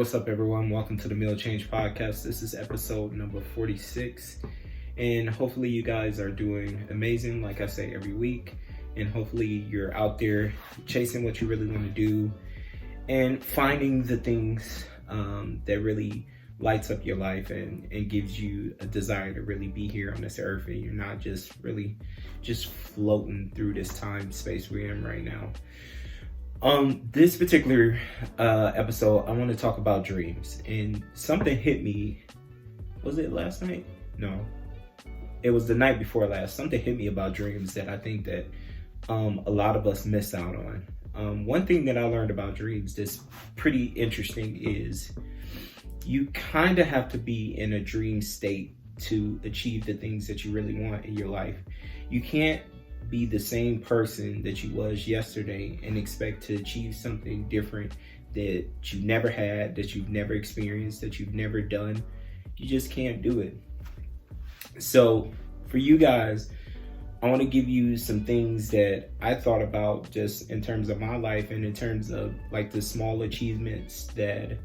what's up, everyone? Welcome to the Meal Change Podcast. This is episode number 46, and hopefully you guys are doing amazing, like I say every week, and hopefully you're out there chasing what you really want to do and finding the things that really lights up your life and gives you a desire to really be here on this earth, and you're not just really just floating through this time space we're in right now. This particular episode, I want to talk about dreams, and something hit me. Was it last night? No, it was the night before last. Something hit me about dreams that I think that a lot of us miss out on. One thing that I learned about dreams that's pretty interesting is you kind of have to be in a dream state to achieve the things that you really want in your life. You can't be the same person that you was yesterday and expect to achieve something different that you never had, that you've never experienced, that you've never done. You just can't do it. So for you guys, I want to give you some things that I thought about just in terms of my life and in terms of like the small achievements that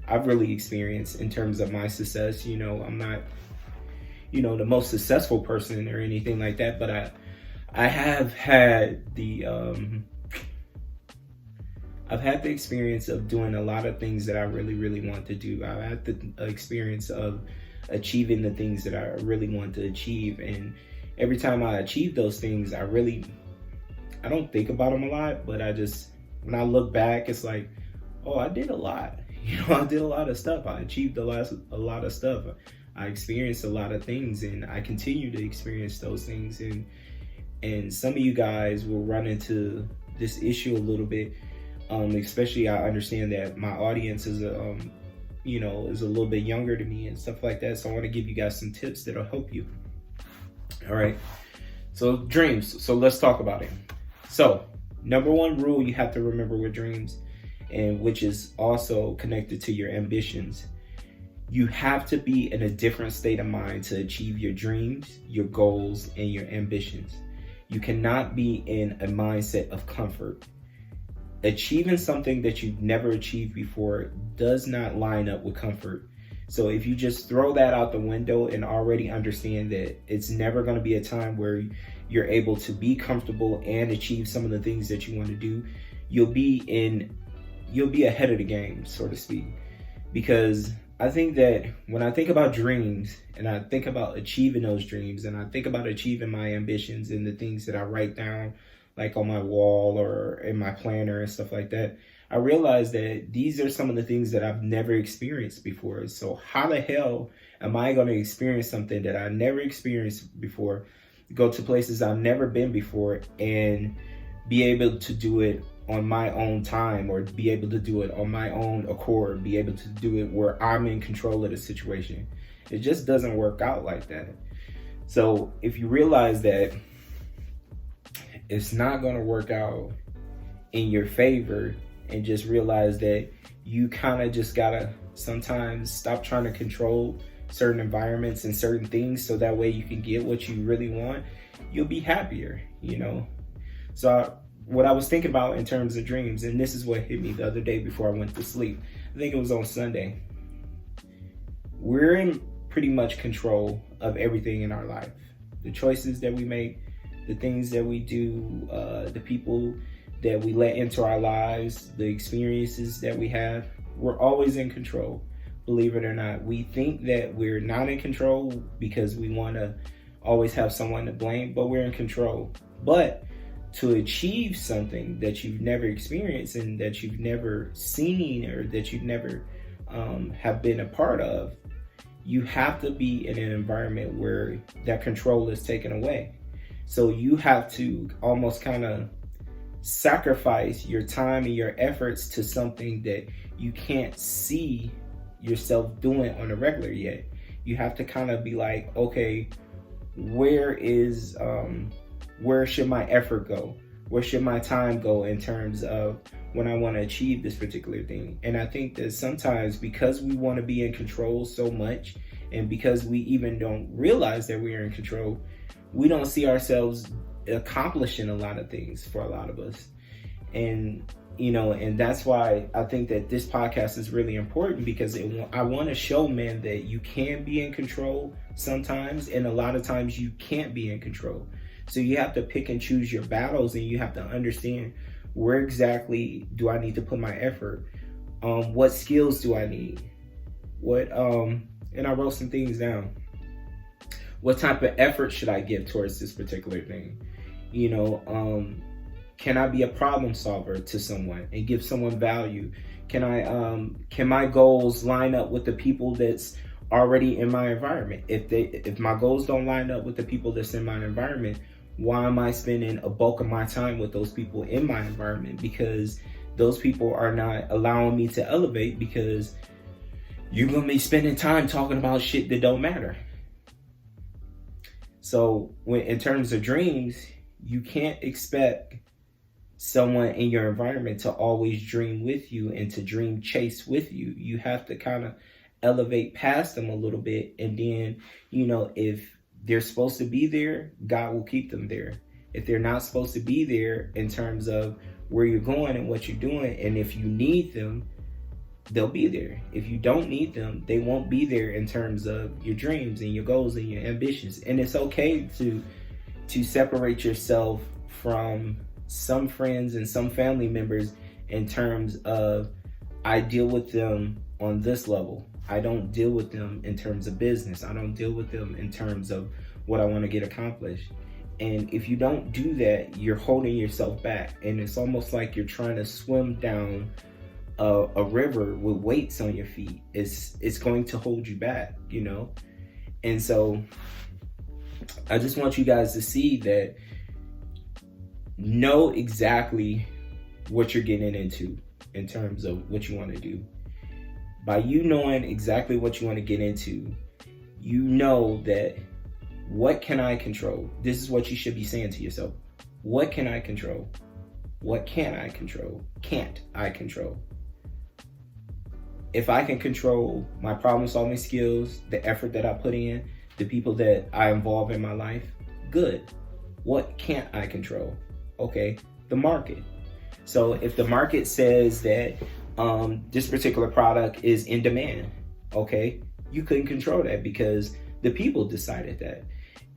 I've really experienced in terms of my success. You know, I'm not, the most successful person or anything like that, but I have had the experience of doing a lot of things that I really, really want to do. I've had the experience of achieving the things that I really want to achieve. And every time I achieve those things, I don't think about them a lot, but when I look back, it's like, oh, I did a lot. I did a lot of stuff. I achieved a lot of stuff. I experienced a lot of things, and I continue to experience those things. And some of you guys will run into this issue a little bit, especially I understand that my audience is a little bit younger than me and stuff like that. So I want to give you guys some tips that'll help you. All right. So dreams. So let's talk about it. So number one rule you have to remember with dreams, and which is also connected to your ambitions, you have to be in a different state of mind to achieve your dreams, your goals, and your ambitions. You cannot be in a mindset of comfort. Achieving something that you've never achieved before does not line up with comfort. So if you just throw that out the window and already understand that it's never going to be a time where you're able to be comfortable and achieve some of the things that you want to do, you'll be ahead of the game, so to speak. Because I think that when I think about dreams and I think about achieving those dreams and I think about achieving my ambitions and the things that I write down, like on my wall or in my planner and stuff like that, I realize that these are some of the things that I've never experienced before. So how the hell am I going to experience something that I never experienced before, go to places I've never been before, and be able to do it on my own time, or be able to do it on my own accord, be able to do it where I'm in control of the situation? It just doesn't work out like that. So if you realize that it's not going to work out in your favor, and just realize that you kind of just gotta sometimes stop trying to control certain environments and certain things so that way you can get what you really want, you'll be happier, So what I was thinking about in terms of dreams, and this is what hit me the other day before I went to sleep. I think it was on Sunday. We're in pretty much control of everything in our life. The choices that we make, the things that we do, the people that we let into our lives, the experiences that we have, we're always in control. Believe it or not, we think that we're not in control because we want to always have someone to blame, but we're in control. But to achieve something that you've never experienced and that you've never seen or that you've never have been a part of, you have to be in an environment where that control is taken away. So you have to almost kind of sacrifice your time and your efforts to something that you can't see yourself doing on a regular yet. You have to kind of be like, okay, where should my effort go? Where should my time go in terms of when I want to achieve this particular thing? And I think that sometimes because we want to be in control so much, and because we even don't realize that we are in control, we don't see ourselves accomplishing a lot of things for a lot of us. And and that's why I think that this podcast is really important, because I want to show men that you can be in control sometimes, and a lot of times you can't be in control. So you have to pick and choose your battles, and you have to understand, where exactly do I need to put my effort? What skills do I need? And I wrote some things down. What type of effort should I give towards this particular thing? Can I be a problem solver to someone and give someone value? Can my goals line up with the people that's already in my environment? If my goals don't line up with the people that's in my environment, why am I spending a bulk of my time with those people in my environment? Because those people are not allowing me to elevate, because you're gonna be spending time talking about shit that don't matter. So in terms of dreams, you can't expect someone in your environment to always dream with you and to dream chase with you. You have to kind of elevate past them a little bit. And then, if they're supposed to be there, God will keep them there. If they're not supposed to be there in terms of where you're going and what you're doing, and if you need them, they'll be there. If you don't need them, they won't be there in terms of your dreams and your goals and your ambitions. And it's okay to separate yourself from some friends and some family members in terms of, I deal with them on this level. I don't deal with them in terms of business. I don't deal with them in terms of what I want to get accomplished. And if you don't do that, you're holding yourself back. And it's almost like you're trying to swim down a river with weights on your feet. It's going to hold you back, And so I just want you guys to see that, know exactly what you're getting into in terms of what you want to do. By you knowing exactly what you want to get into, you know that, what can I control? This is what you should be saying to yourself. What can I control? What can I control? Can't I control? If I can control my problem solving skills, the effort that I put in, the people that I involve in my life, good. What can't I control? Okay, the market. So if the market says that this particular product is in demand, okay, you couldn't control that because the people decided that.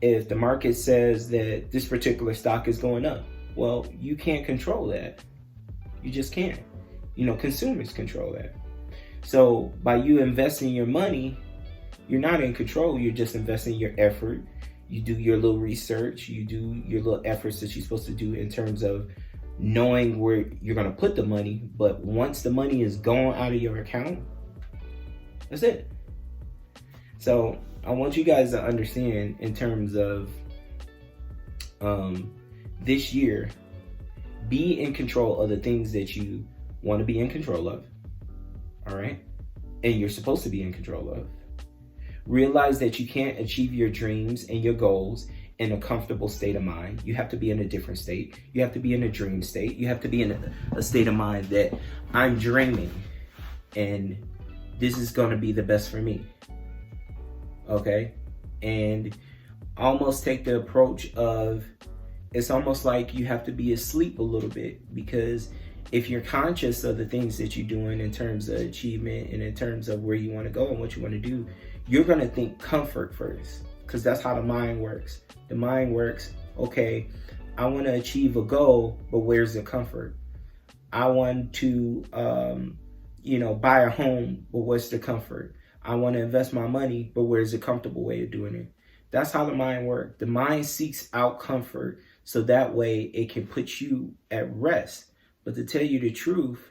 If the market says that this particular stock is going up, well, you can't control that. You just can't. Consumers control that. So by you investing your money, you're not in control. You're just investing your effort. You do your little research. You do your little efforts that you're supposed to do in terms of knowing where you're going to put the money. But once the money is gone out of your account, that's it. So I want you guys to understand, in terms of this year, be in control of the things that you want to be in control of. All right? And you're supposed to be in control of. Realize that you can't achieve your dreams and your goals in a comfortable state of mind. You have to be in a different state. You have to be in a dream state. You have to be in a state of mind that I'm dreaming and this is going to be the best for me. Okay? And almost take the approach of, it's almost like you have to be asleep a little bit, because if you're conscious of the things that you're doing in terms of achievement and in terms of where you want to go and what you want to do, you're going to think comfort first, because that's how the mind works. The mind works, okay, I want to achieve a goal, but where's the comfort? I want to, buy a home, but what's the comfort? I want to invest my money, but where's the comfortable way of doing it? That's how the mind works. The mind seeks out comfort so that way it can put you at rest. But to tell you the truth,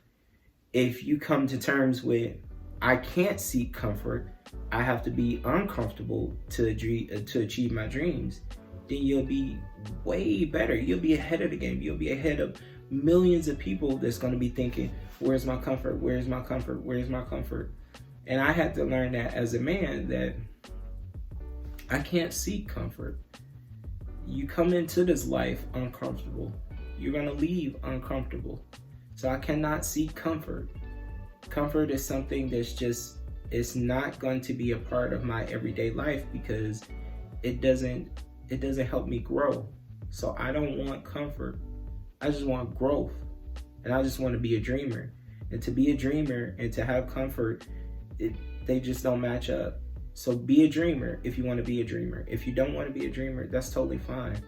if you come to terms with, I can't seek comfort, I have to be uncomfortable to achieve my dreams, then you'll be way better. You'll be ahead of the game. You'll be ahead of millions of people that's going to be thinking, where's my comfort? Where's my comfort? Where's my comfort? And I had to learn that as a man, that I can't seek comfort. You come into this life uncomfortable. You're going to leave uncomfortable. So I cannot seek comfort. Comfort is something that's just, it's not going to be a part of my everyday life, because it doesn't help me grow. So I don't want comfort. I just want growth. And I just want to be a dreamer. And to be a dreamer and to have comfort, they just don't match up. So be a dreamer if you want to be a dreamer. If you don't want to be a dreamer, that's totally fine.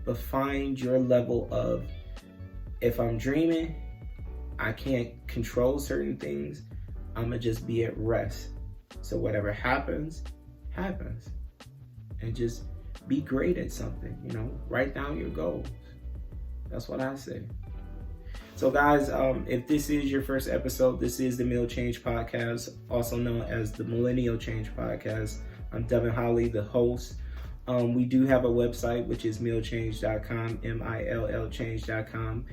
But find your level of, if I'm dreaming, I can't control certain things, I'm going to just be at rest. So whatever happens, happens. And just be great at something, write down your goals. That's what I say. So guys, if this is your first episode, this is the Mill Change Podcast, also known as the Millennial Change Podcast. I'm Devin Holly, the host. We do have a website, which is millchange.com, millchange.com.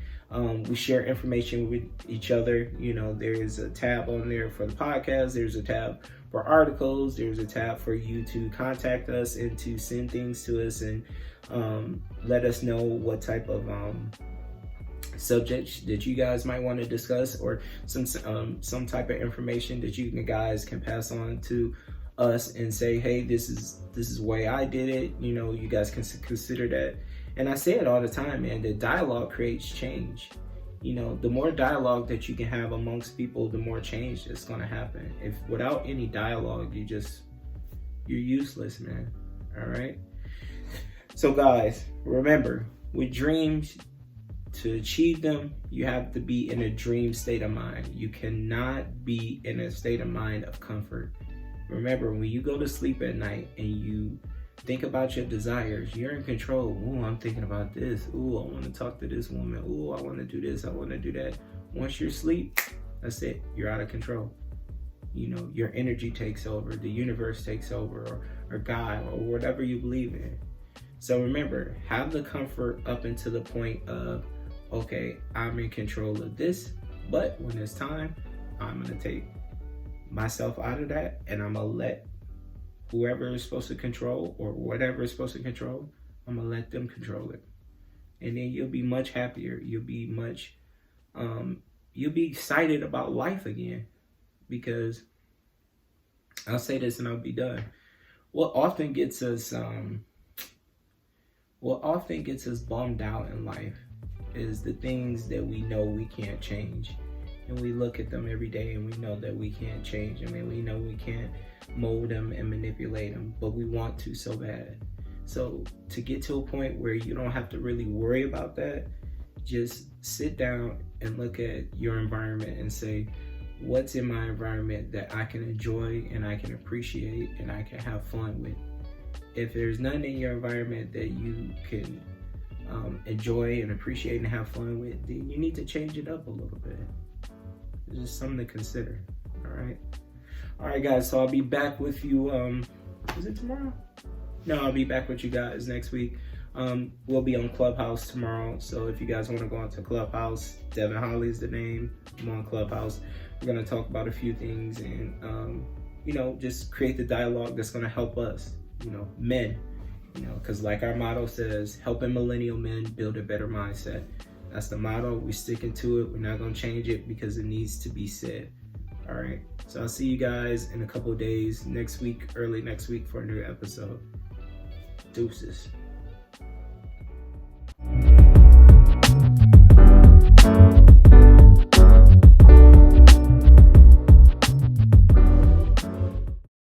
We share information with each other. There is a tab on there for the podcast. There's a tab for articles. There's a tab for you to contact us and to send things to us and let us know what type of subjects that you guys might want to discuss, or some type of information that you guys can pass on to us and say, hey, this is the way I did it. You guys can consider that. And I say it all the time, man, that dialogue creates change. The more dialogue that you can have amongst people, the more change that's going to happen. If without any dialogue, you're useless, man. All right. So guys, remember, with dreams, to achieve them, you have to be in a dream state of mind. You cannot be in a state of mind of comfort. Remember, when you go to sleep at night and you think about your desires, you're in control. Ooh, I'm thinking about this. Ooh, I want to talk to this woman. Ooh, I want to do this. I want to do that. Once you're asleep, that's it. You're out of control. Your energy takes over. The universe takes over, or God, or whatever you believe in. So remember, have the comfort up until the point of, okay, I'm in control of this, but when it's time, I'm going to take myself out of that, and I'm going to let whoever is supposed to control, or whatever is supposed to control, I'm going to let them control it. And then you'll be much happier. You'll be excited about life again. Because I'll say this and I'll be done. What often gets us bummed out in life is the things that we know we can't change. And we look at them every day and we know that we can't change them, and we know we can't mold them and manipulate them, but we want to so bad. So to get to a point where you don't have to really worry about that, just sit down and look at your environment and say, what's in my environment that I can enjoy and I can appreciate and I can have fun with? If there's nothing in your environment that you can enjoy and appreciate and have fun with, then you need to change it up a little bit. It's just something to consider. All right, guys. So I'll be back with you. Is it tomorrow? No, I'll be back with you guys next week. We'll be on Clubhouse tomorrow. So if you guys want to go onto Clubhouse, Devin Holly is the name. I'm on Clubhouse. We're going to talk about a few things and, just create the dialogue that's going to help us, men, because like our motto says, helping millennial men build a better mindset. That's the motto. We're sticking to it. We're not going to change it because it needs to be said. All right. So I'll see you guys in a couple of days, early next week for a new episode. Deuces.